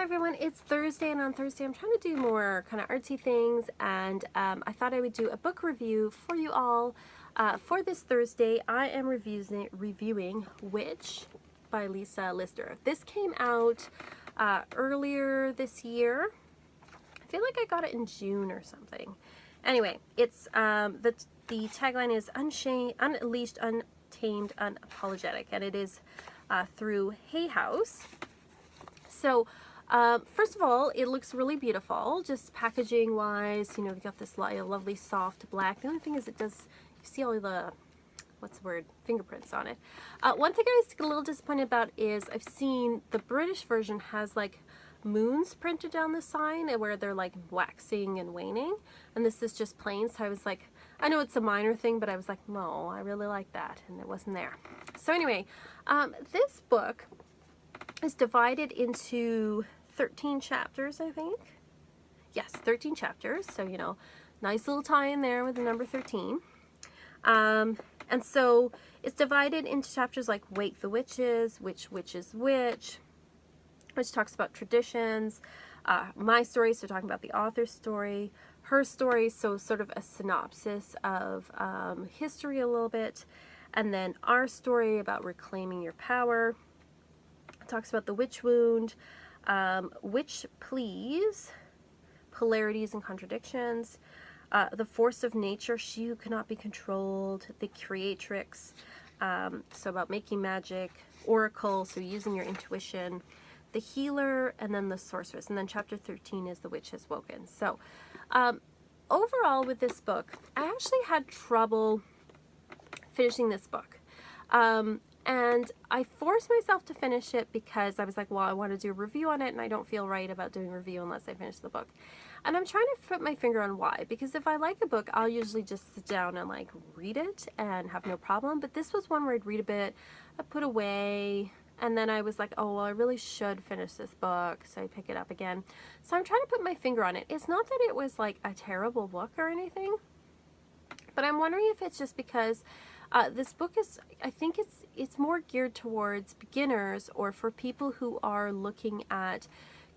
everyone, it's Thursday, and on Thursday I'm trying to do more kind of artsy things, and I thought I would do a book review for you all. For this Thursday, I am reviewing Witch by Lisa Lister. This came out earlier this year. I feel like I got it in June or something. Anyway, it's the tagline is Unleashed, Untamed, Unapologetic, and it is through Hay House. So first of all, it looks really beautiful, just packaging wise. You know, we got this lovely soft black. The only thing is it does, you see all the, what's the word, fingerprints on it. One thing I was a little disappointed about is I've seen the British version has like moons printed down the sign where they're like waxing and waning, and this is just plain. So I was like, I know it's a minor thing, but I was like, no, I really like that, and it wasn't there. So anyway, this book is divided into 13 chapters, I think. Yes, 13 chapters. So, you know, nice little tie in there with the number 13. And so it's divided into chapters like Wake the Witches, Which Witch is Which talks about traditions, my story, so talking about the author's story, her story, so sort of a synopsis of history a little bit, and then our story about reclaiming your power. It talks about the witch wound, witch pleas, polarities and contradictions, the force of nature, she who cannot be controlled, the creatrix, so about making magic, oracle, so using your intuition, the healer, and then the sorceress. And then chapter 13 is the witch has woken. So overall with this book, I actually had trouble finishing this book. And I forced myself to finish it because I was like, well, I want to do a review on it, and I don't feel right about doing a review unless I finish the book. And I'm trying to put my finger on why, because if I like a book, I'll usually just sit down and like read it and have no problem. But this was one where I'd read a bit, I'd put away, and then I was like, oh, well, I really should finish this book, so I pick it up again. So I'm trying to put my finger on it. It's not that it was like a terrible book or anything, but I'm wondering if it's just because this book is, I think it's more geared towards beginners or for people who are looking at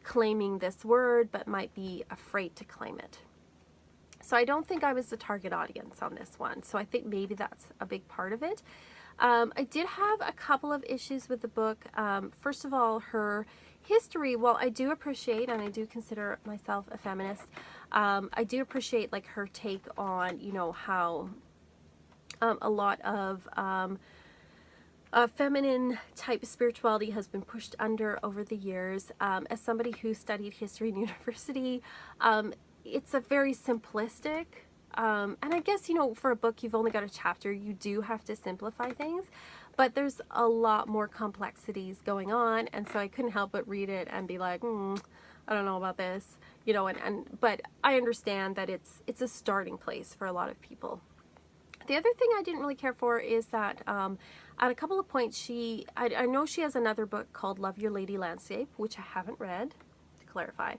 claiming this word but might be afraid to claim it. So I don't think I was the target audience on this one. So I think maybe that's a big part of it. I did have a couple of issues with the book. First of all, her history, while I do appreciate, and I do consider myself a feminist, I do appreciate like her take on, you know, how a lot of feminine type spirituality has been pushed under over the years. As somebody who studied history in university, it's a very simplistic, and I guess, you know, for a book, you've only got a chapter, you do have to simplify things, but there's a lot more complexities going on, and so I couldn't help but read it and be like, I don't know about this, you know, but I understand that it's a starting place for a lot of people. The other thing I didn't really care for is that at a couple of points I know she has another book called Love Your Lady Landscape, which I haven't read, to clarify.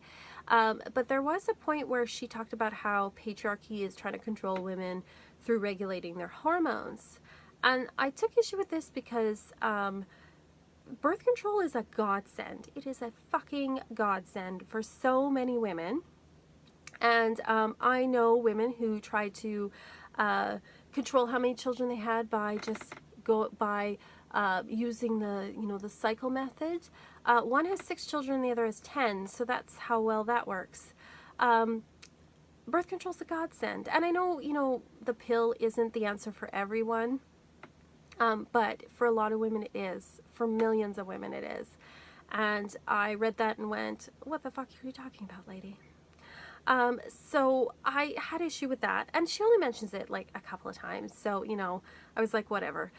But there was a point where she talked about how patriarchy is trying to control women through regulating their hormones. And I took issue with this because birth control is a godsend. It is a fucking godsend for so many women. And I know women who try to control how many children they had by just using the, you know, the cycle method. One has 6 children and the other has 10, so that's how well that works. Birth control's a godsend, and I know, you know, the pill isn't the answer for everyone, but for a lot of women it is. For millions of women it is. And I read that and went, what the fuck are you talking about, lady? So I had issue with that, and she only mentions it like a couple of times, so, you know, I was like, whatever.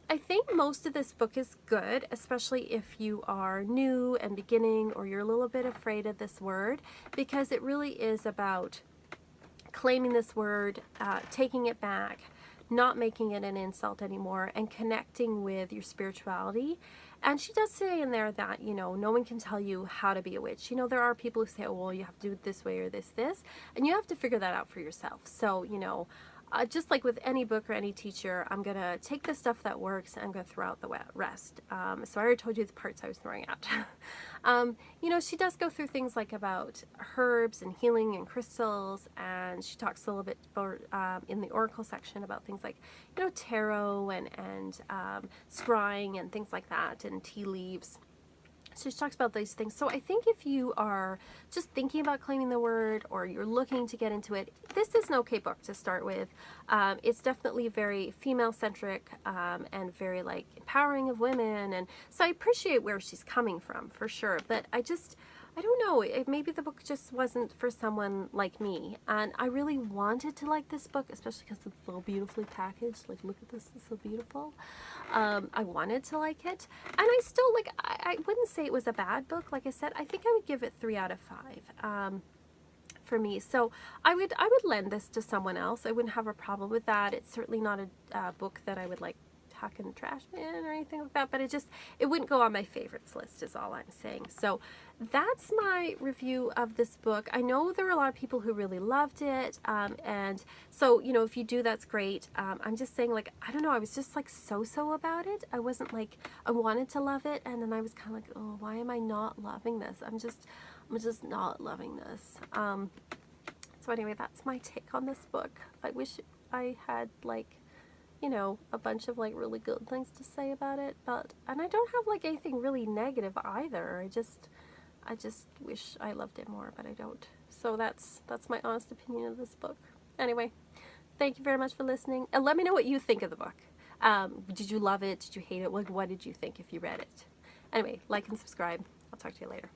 I think most of this book is good, especially if you are new and beginning, or you're a little bit afraid of this word, because it really is about claiming this word, taking it back, not making it an insult anymore, and connecting with your spirituality. And she does say in there that, you know, no one can tell you how to be a witch. You know, there are people who say, oh, well, you have to do it this way or this, and you have to figure that out for yourself. So, you know, just like with any book or any teacher, I'm going to take the stuff that works and I'm going to throw out the rest. So I already told you the parts I was throwing out. You know, she does go through things like about herbs and healing and crystals, and she talks a little bit in the oracle section about things like, you know, tarot and scrying and things like that, and tea leaves. So she talks about these things. So I think if you are just thinking about claiming the word, or you're looking to get into it, this is an okay book to start with. It's definitely very female-centric and very like empowering of women. And so I appreciate where she's coming from for sure. But I don't know, maybe the book just wasn't for someone like me. And I really wanted to like this book, especially because it's so beautifully packaged. Like, look at this, it's so beautiful. I wanted to like it. And I still, like, I wouldn't say it was a bad book. Like I said, I think I would give it 3 out of 5 for me. So I would lend this to someone else. I wouldn't have a problem with that. It's certainly not a book that I would like tuck in the trash bin or anything like that, but it wouldn't go on my favorites list is all I'm saying. So that's my review of this book. I know there were a lot of people who really loved it, and so, you know, if you do, that's great. I'm just saying, like, I don't know, I was just like so about it. I wasn't like, I wanted to love it, and then I was kind of like, oh, why am I not loving this? I'm just not loving this. So anyway, that's my take on this book. I wish I had, like, you know, a bunch of like really good things to say about it, and I don't have like anything really negative either. I just wish I loved it more, but I don't. So that's my honest opinion of this book. Anyway, thank you very much for listening, and let me know what you think of the book. Did you love it? Did you hate it? What did you think if you read it? Anyway, like and subscribe. I'll talk to you later.